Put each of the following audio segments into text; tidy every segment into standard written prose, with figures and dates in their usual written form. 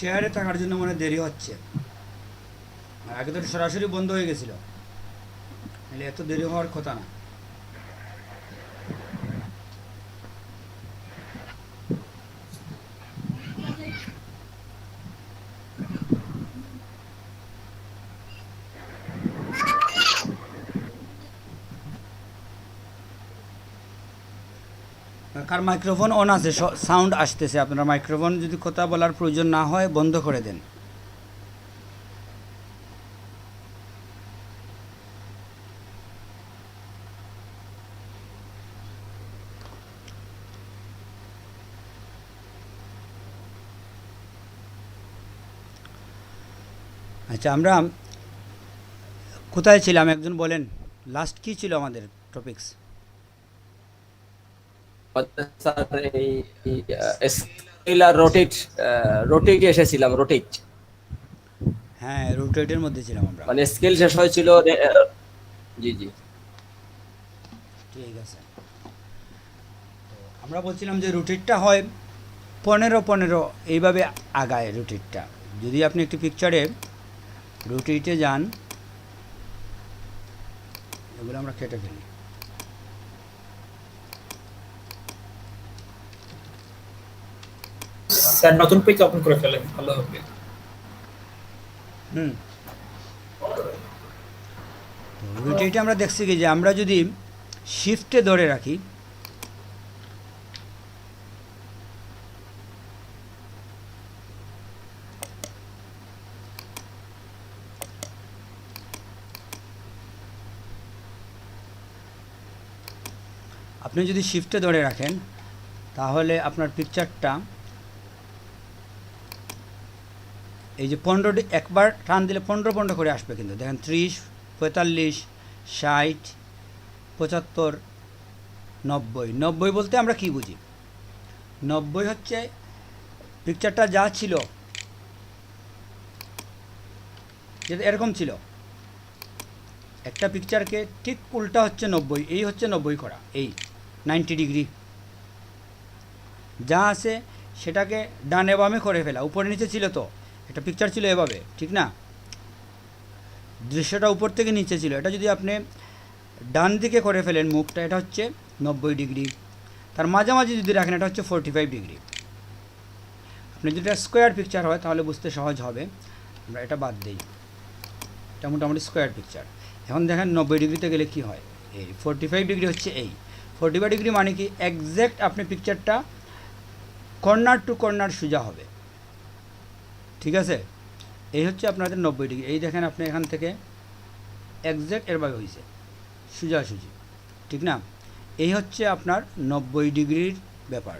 শেয়ারে থাকার জন্য মনে দেরি হচ্ছে। আর আগে তো সরাসরি বন্ধ হয়ে গেছিল, নাহলে এত দেরি হওয়ার কথা না। কার মাইক্রোফোন অন আছে, সাউন্ড আসতেছে, আপনার মাইক্রোফোন যদি কথা বলার প্রয়োজন না হয় বন্ধ করে দেন। আচ্ছা, আমরা কোথায় ছিলাম একজন বলেন, লাস্ট কি ছিল আমাদের টপিকস? স্যার এই স্কেলার রোটেট, রোটেট এসেছিলাম, রোটেট হ্যাঁ, রোটেটের মধ্যে ছিলাম আমরা। মানে স্কেল শেষ হয়েছিল জি জি। ঠিক আছে, আমরা বলছিলাম যে রুটিনটা হয় 15-15 এইভাবে আগায় রুটিনটা। যদি আপনি একটি পিকচারে রুটিতে যান, এগুলো আমরা কেটে ফেলি। স্যার নতুন পেজ ওপেন করে ফেলেন, ভালো হবে। হুম, রুটিনটা আমরা দেখছি কি যে আমরা যদি শিফটে ধরে রাখি, আপনি যদি শিফটে ধরে রাখেন তাহলে আপনার পিকচারটা এই যে 15টি একবার টান দিলে 15-15 করে আসবে, কিন্তু দেখেন 30, 45, 60, 75, 90। 90 বলতে আমরা কি বুঝি? 90 হচ্ছে পিকচারটা যা ছিল, যেটা এরকম ছিল, একটা পিকচারকে ঠিক উল্টা হচ্ছে 90, এই হচ্ছে 90 করা, এই 90 ডিগ্রি যা আছে সেটাকে ডানে বামে করে ফেলা। উপরে নিচে ছিল তো, একটা পিকচার ছিল এভাবে, ঠিক না? দৃশ্যটা উপর থেকে নিচে ছিল, এটা যদি আপনি ডান দিকে করে ফেলেন মুখটা, এটা হচ্ছে 90 ডিগ্রি। তার মাঝামাঝি যদি রাখেন এটা হচ্ছে 45 ডিগ্রি। আপনি যদি স্কোয়ার পিকচার হয় তাহলে বুঝতে সহজ হবে, আমরা এটা বাদ দিই, এটা মোটামুটি স্কোয়ার পিকচার। এখন দেখেন 90 ডিগ্রিতে গেলে কি হয়, এই 45 ডিগ্রি হচ্ছে এই 45 ডিগ্রি মানে কি একজ্যাক্ট আপনি পিকচারটা কর্নার টু কর্নার সোজা হবে, ঠিক আছে? এই হচ্ছে আপনাদের 90 ডিগ্রি। এই দেখেন আপনি এখান থেকে একজ্যাক্ট এরভাবে হয়েছে সোজাসুজি, ঠিক না? এই হচ্ছে আপনার 90 ডিগ্রির ব্যাপার।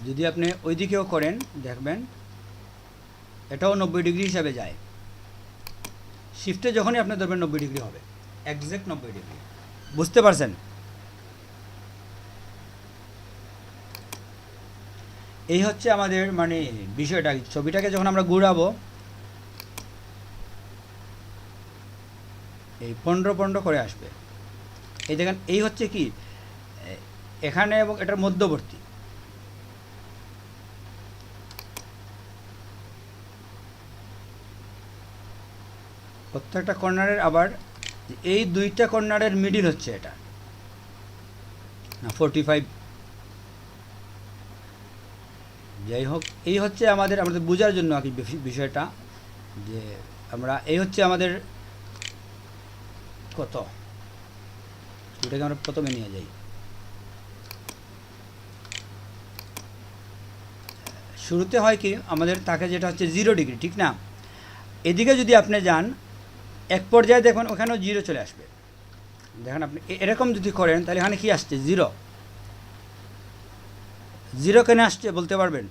যদি আপনি ওই দিকেও করেন দেখবেন এটাও 90 ডিগ্রি হিসাবে যায়। শিফটে যখনই আপনি ধরবেন 90 ডিগ্রি হবে, একজ্যাক্ট 90 ডিগ্রি। বুঝতে পারছেন? এই হচ্ছে আমাদের মানে বিষয়টা। ছবিটাকে যখন আমরা ঘুরাবো এই 15-15 করে আসবে। এই দেখেন এই হচ্ছে কি এখানে এবং এটার মধ্যবর্তী। প্রত্যেকটা কর্নারের আবার এই দুইটা কর্নারের মিডিল হচ্ছে এটা না 45। যাই হোক, এই হচ্ছে আমাদের আমাদের বোঝার জন্য আর কি বিষয়টা, যে আমরা এই হচ্ছে আমাদের কত, এটাকে আমরা প্রথমে নিয়ে যাই। শুরুতে হয় কি আমাদের তাকে যেটা হচ্ছে 0 ডিগ্রি, ঠিক না? এদিকে যদি আপনি যান এক পর্যায়ে দেখুন ওখানেও 0 চলে আসবে। দেখেন আপনি এরকম যদি করেন তাহলে এখানে কি আসছে 0। 0 কেন আসছে বলতে পারবেন?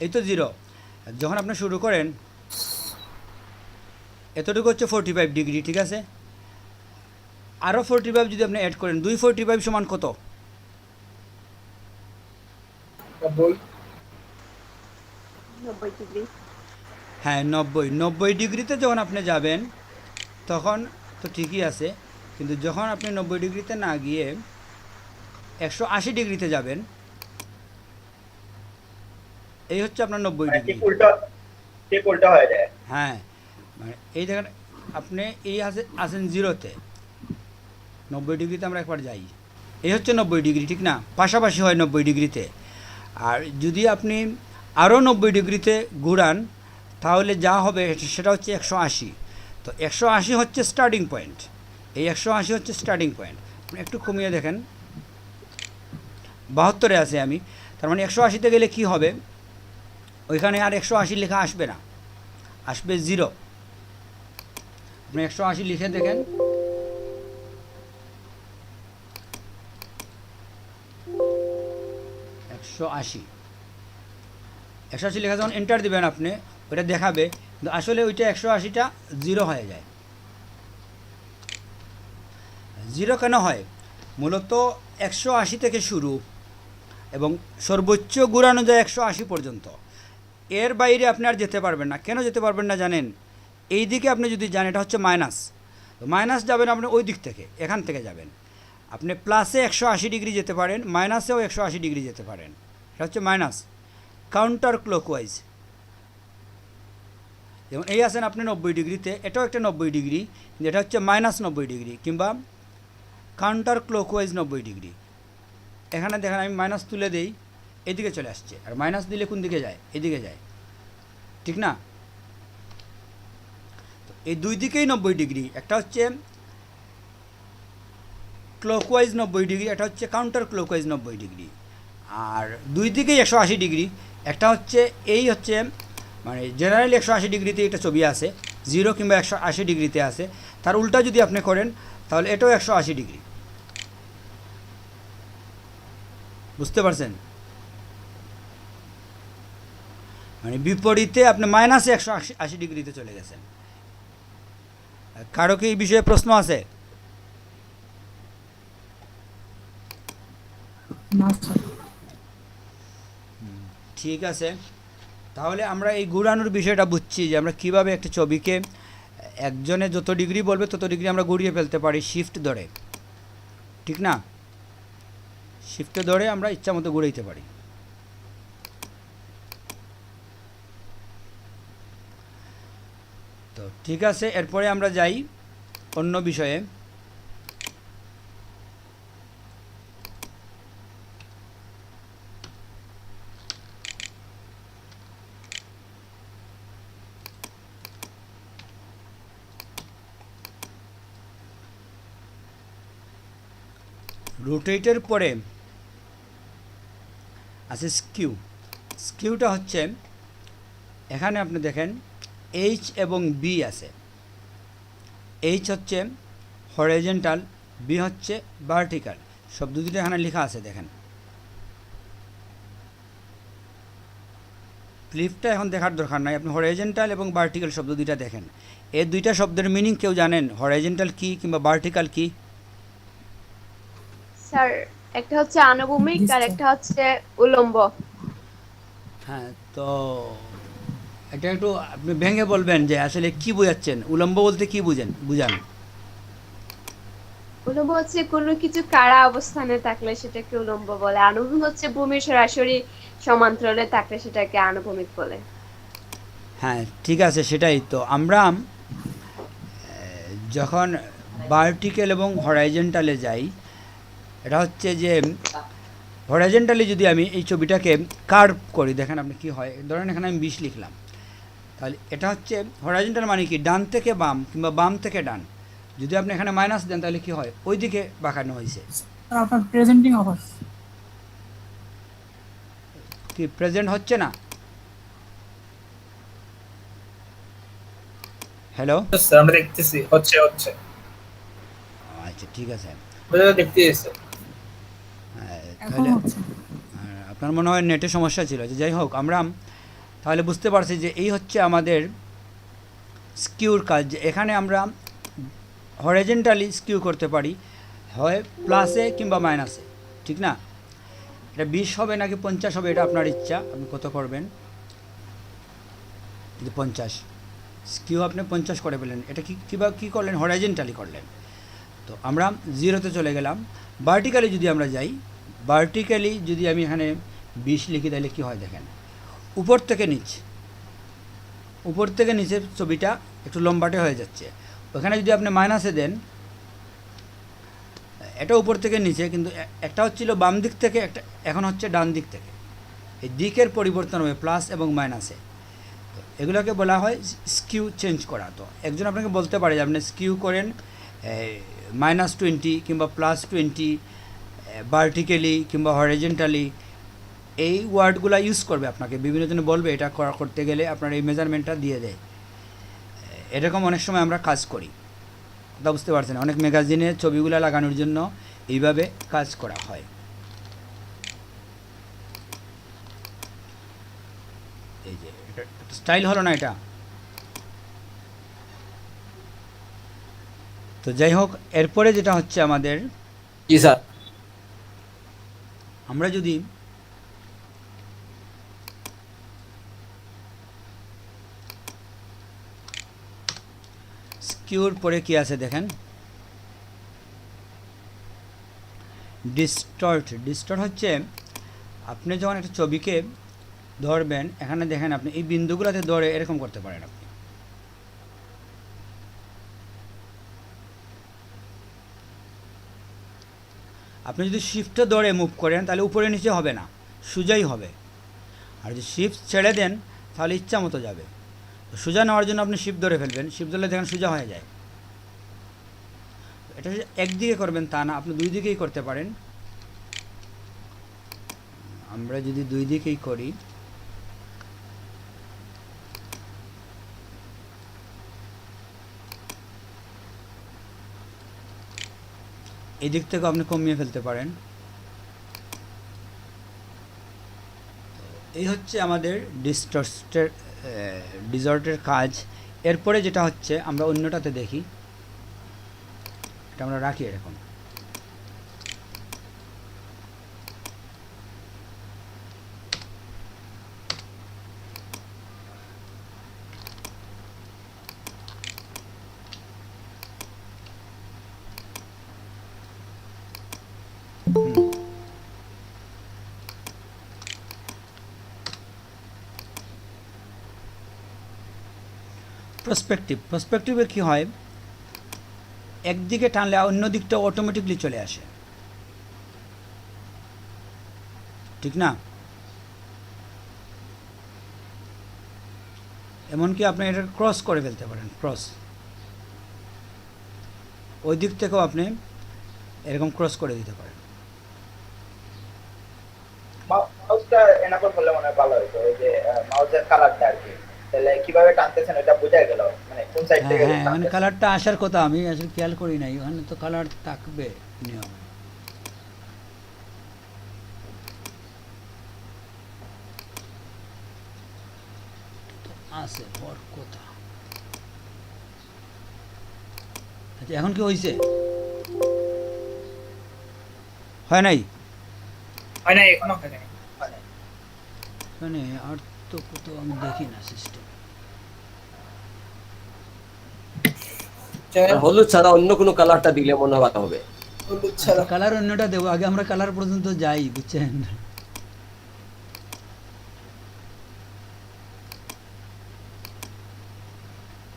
এই তো 0। যখন আপনি শুরু করেন এতটুকু হচ্ছে 45 ডিগ্রি, ঠিক আছে? আরও 45 যদি আপনি অ্যাড করেন, 245 সমান কত? 90। 90 ডিগ্রি। হ্যাঁ 90 ডিগ্রিতে যখন আপনি যাবেন তখন তো ঠিকই আছে, কিন্তু যখন আপনি 90 ডিগ্রিতে না গিয়ে 180 ডিগ্রিতে যাবেন, এই হচ্ছে আপনার 90 মানে ডিগ্রি। ঠিক উল্টা হয়ে যায়। হ্যাঁ, মানে এই দেখেন আপনি এই আছেন জিরোতে, 90 ডিগ্রিতে আমরা একবার যাই, এই হচ্ছে 90 ডিগ্রি, ঠিক না? পাশাপাশি হয় 90 ডিগ্রিতে। আর যদি আপনি আরও 90 ডিগ্রিতে ঘুরান তাহলে যা হবে সেটা হচ্ছে 180। তো 180 হচ্ছে স্টার্টিং পয়েন্ট, এই 180 হচ্ছে স্টার্টিং পয়েন্ট। আপনি একটু কমিয়ে দেখেন, 72-এ আছে আমি, তার মানে 180-তে গেলে কি হবে, ওইখানে আর 180 লেখা আসবে না, আসবে 0। আপনি 180 লিখে দেখেন, একশো আশি লেখা যখন এন্টার দিবেন আপনি, ওইটা দেখাবে, কিন্তু আসলে ওইটা 180টা 0 হয়ে যায়। 0 কেন হয়? মূলত 180 থেকে শুরু এবং সর্বোচ্চ ঘুরানো যায় 180 পর্যন্ত, এর বাইরে আপনি আর যেতে পারবেন না। কেন যেতে পারবেন না জানেন? এই দিকে আপনি যদি যান, এটা হচ্ছে মাইনাস, তো মাইনাস যাবেন আপনি ওই দিক থেকে, এখান থেকে যাবেন। আপনি প্লাসে 180 ডিগ্রি যেতে পারেন, মাইনাসেও 180 ডিগ্রি যেতে পারেন, এটা হচ্ছে মাইনাস, কাউন্টার ক্লকওয়াইজ। যেমন এই আছেন আপনি 90 ডিগ্রিতে, এটাও একটা 90 ডিগ্রি, কিন্তু এটা হচ্ছে মাইনাস 90 ডিগ্রি কিংবা কাউন্টার ক্লকওয়াইজ 90 ডিগ্রি। এখানে দেখেন আমি মাইনাস তুলে দেই, এদিকে চলে আসছে, আর মাইনাস দিলে কোন দিকে যায়? এদিকে যায়, ঠিক না? তো এই দুই দিকেই 90 ডিগ্রি, একটা হচ্ছে ক্লকওয়াইজ 90 ডিগ্রি, এটা হচ্ছে কাউন্টার ক্লকওয়াইজ 90 ডিগ্রি, আর দুই দিকেই 180 ডিগ্রি। একটা হচ্ছে এই হচ্ছে মানে জেনারেলি 180 ডিগ্রিতে এটা ছবি আছে, 0 কিংবা 180 ডিগ্রিতে আছে। তার উল্টা যদি আপনি করেন তাহলে এটাও 180 ডিগ্রি। বুঝতে পারছেন? মানে বিপরীতে আপনি মাইনাসে 180 ডিগ্রিতে চলে গেছেন। কারো কি এই বিষয়ে প্রশ্ন আছে? ঠিক আছে, তাহলে আমরা এই ঘুরানোর বিষয়টা বুঝছি যে আমরা কিভাবে একটা ছবিকে একজনে যত ডিগ্রি বলবে তত ডিগ্রি আমরা ঘুরিয়ে ফেলতে পারি শিফট ধরে, ঠিক না? শিফটে ধরে আমরা ইচ্ছা মতো ঘুরাইতে পারি। তো ঠিক আছে, এরপরে আমরা যাই অন্য বিষয়ে। রোটেটের পরে আছে স্কিউ। স্কিউটা হচ্ছে এখানে আপনি দেখেন এইচ এবং বি আছে। এইচ হচ্ছে হরিজন্টাল, বি হচ্ছে ভার্টিক্যাল, শব্দ দুটো এখানে লেখা আছে দেখেন। ফ্লিপটা এখন দেখার দরকার নাই, আপনি হরিজন্টাল এবং ভার্টিক্যাল শব্দ দুইটা দেখেন। এই দুইটা শব্দের মিনিং কেউ জানেন? হরিজন্টাল কি কিংবা ভার্টিক্যাল কি? স্যার, একটা হচ্ছে আনুভূমিক আর একটা হচ্ছে উলম্ব। হ্যাঁ, তো এটা একটু আপনি ভেঙে বলবেন যে আসলে কি বোঝাচ্ছেন, উলম্ব বলতে কি বুঝান? উলম্ব হচ্ছে কোনো কিছু কাড়া অবস্থানে থাকলে সেটাকে উলম্ব বলে। আনুভূমিক হচ্ছে ভূমির সরাসরি সমান্তরালে থাকলে সেটাকে আনুভূমিক বলে। হ্যাঁ ঠিক আছে, সেটাই তো আমরা যখন ভার্টিক্যাল এবং হরাইজন্টালে যাই, এটা হচ্ছে যে হরাইজন্টালি যদি আমি এই ছবিটাকে কার্ভ করি, দেখেন আপনি কি হয়, ধরেন এখানে আমি 20 লিখলাম, তাহলে এটা হচ্ছে হরাইজন্টাল মানে কি ডান থেকে বাম কিংবা বাম থেকে ডান। যদি আপনি এখানে মাইনাস দেন তাহলে কি হয়? ওই দিকে বাঁকানো হয়েছে। আপনার প্রেজেন্টিং অফার কি প্রেজেন্ট হচ্ছে না? হ্যালো, স্যার আমরা দেখতেছি, হচ্ছে আচ্ছা ঠিক আছে। আমরা দেখতেছি। এখন তাহলে হচ্ছে আপনার মনে হয় নেটের সমস্যা ছিল, যে যাই হোক, আমরা তাহলে বুঝতে পারছি যে এই হচ্ছে আমাদের স্কিউর কাজ। যে এখানে আমরা হরিজন্টালি স্কিউ করতে পারি, হয় প্লাসে কিংবা মাইনাসে, ঠিক না? এটা 20 হবে নাকি 50 হবে এটা আপনার ইচ্ছা, আপনি কত করবেন। যে 50 স্কিউ আপনি 50 করে পেলেন, এটা কীভাবে কী করলেন, হরাইজেন্টালি করলেন। তো আমরা 0-তে চলে গেলাম। ভার্টিক্যালি যদি আমরা যাই, ভার্টিক্যালি যদি আমি এখানে 20 লিখি তাহলে কী হয় দেখেন, উপর থেকে নিচে ছবিটা একটু লম্বাটে হয়ে যাচ্ছে। ওখানে যদি আপনি মাইনাসে দেন, এটা উপর থেকে নিচে, কিন্তু একটা হচ্ছিল বাম দিক থেকে, একটা এখন হচ্ছে ডান দিক থেকে। এই দিকের পরিবর্তন হবে প্লাস এবং মাইনাসে, তো এগুলোকে বলা হয় স্কিউ চেঞ্জ করা। তো একজন আপনাকে বলতে পারে যে আপনি স্কিউ করেন -20 কিংবা +20 ভার্টিক্যালি কিংবা হরিজন্টালি, এই ওয়ার্ডগুলো ইউজ করবে আপনাকে, বিভিন্ন জনে বলবে এটা করতে গেলে আপনার এই মেজারমেন্টটা দিয়ে দেয়। এরকম অনেক সময় আমরা কাজ করি, কথা বুঝতে পারছেন, অনেক ম্যাগাজিনে ছবিগুলো লাগানোর জন্য এইভাবে কাজ করা হয়। এই যে এটা স্টাইল হলো না এটা। তো যাই হোক, এরপরে যেটা হচ্ছে আমাদের, জি স্যার। আমরা যদি স্কিউর পরে কি আছে দেখেন, ডিস্টর্ট হচ্ছে আপনি যখন একটা ছবিকে ধরবেন, এখানে দেখেন আপনি এই বিন্দুগুলোতে ধরে এরকম করতে পারেন আপনি। আপনি যদি শিফটটা ধরে মুভ করেন তাহলে উপরে নিচে হবে না, সোজাই হবে। আর যদি শিফট ছেড়ে দেন তাহলে ইচ্ছা মতো যাবে। সোজা নেওয়ার জন্য আপনি শিফট ধরে ফেলবেন, শিফট ধরলে দেখেন সোজা হয়ে যায়। এটা একদিকে করবেন তা না, আপনি দুই দিকেই করতে পারেন। আমরা যদি দুই দিকেই করি, এই দিক থেকে আপনি কমিয়ে ফেলতে পারেন। এই হচ্ছে আমাদের ডিজর্টের কাজ। এরপরে যেটা হচ্ছে আমরা অন্যটাতে দেখি, এটা আমরা রাখি এরকম। প্রসপেক্টিভে কি হয়, একদিকে টানলে অন্য দিকটা অটোমেটিকলি চলে আসে, ঠিক না? এমনকি আপনি এটা ক্রস করে ফেলতে পারেন, ক্রস ওই দিক থেকেও আপনি এরকম ক্রস করে দিতে পারেন। মাউসটা এনাবল করলে মনে হয় ভালো হতো, ওই যে মাউসের কালারটা আর কি, তাহলে কিভাবে টানতেছেন ওটা বোঝা গেল, মানে কোন সাইড থেকে হ্যাঁ, মানে কালারটা আসার কথা, আমি আসলে খেয়াল করি নাই, ওখানে তো কালার থাকবে নিয়ম। আছে হওয়ার কথা। আচ্ছা, এখন কি হয়েছে? হয় নাই? হয় না, এখনো হয় নাই। মানে আর তো কোথাও আমি দেখি না সিস্টেম। হলুদ ছাড়া অন্য কোনো কালারটা দিলে মনে হয় ভালো হবে। হলুদ ছাড়া কালার অন্যটা দেবো, আগে আমরা কালার পর্যন্ত যাই, বুঝছেন?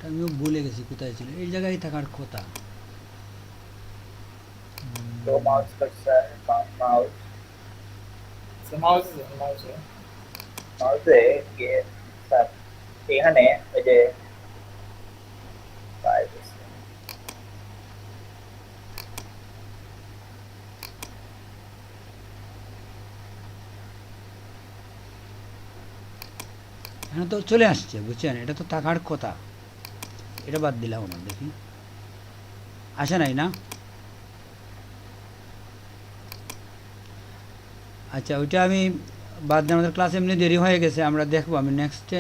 আমিও ভুলে গেছি কোথায় ছিল, এই জায়গায় থাকার কথা। তো মাউস কার্সার, মাউসে গিয়ে স্যার এখানে ওই যে এখানে তো চলে আসছে, বুঝছেন? এটা তো থাকার কথা, এটা বাদ দিলাম না, দেখি আসে নাই না? আচ্ছা, ওইটা আমি বাদ দিয়ে, আমাদের ক্লাস এমনি দেরি হয়ে গেছে, আমরা দেখবো আমি নেক্সটে।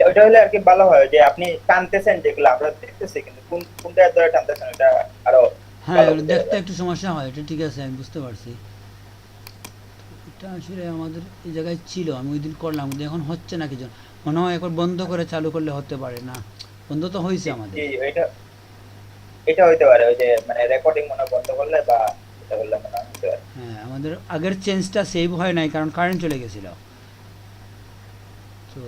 ওইটা হলে আর কি ভালো হয়, যে আপনি টানতেছেন যেগুলো আমরা দেখতেছি, কিন্তু কোনটা ধরে টানতেছেন ওটা আরো হ্যাঁ, দেখতে একটু সমস্যা হয়, এটা ঠিক আছে, আমি বুঝতে পারছি। এটা আসলে আমাদের এই জায়গায় ছিল, আমি ওই দিন করলাম, কিন্তু এখন হচ্ছে না কিছু, মনে হয় একবার বন্ধ করে চালু করলে হতে পারে না, বন্ধ তো হয়েছে আমাদের। জি এটা এটা হইতে পারে, ওই যে মানে রেকর্ডিং মনে হয় বন্ধ করলে বা এটা করলে মনে হয় হতে পারে। হ্যাঁ, আমাদের আগের চেঞ্জটা সেভ হয় নাই কারণ কারেন্ট চলে গেছিল। তো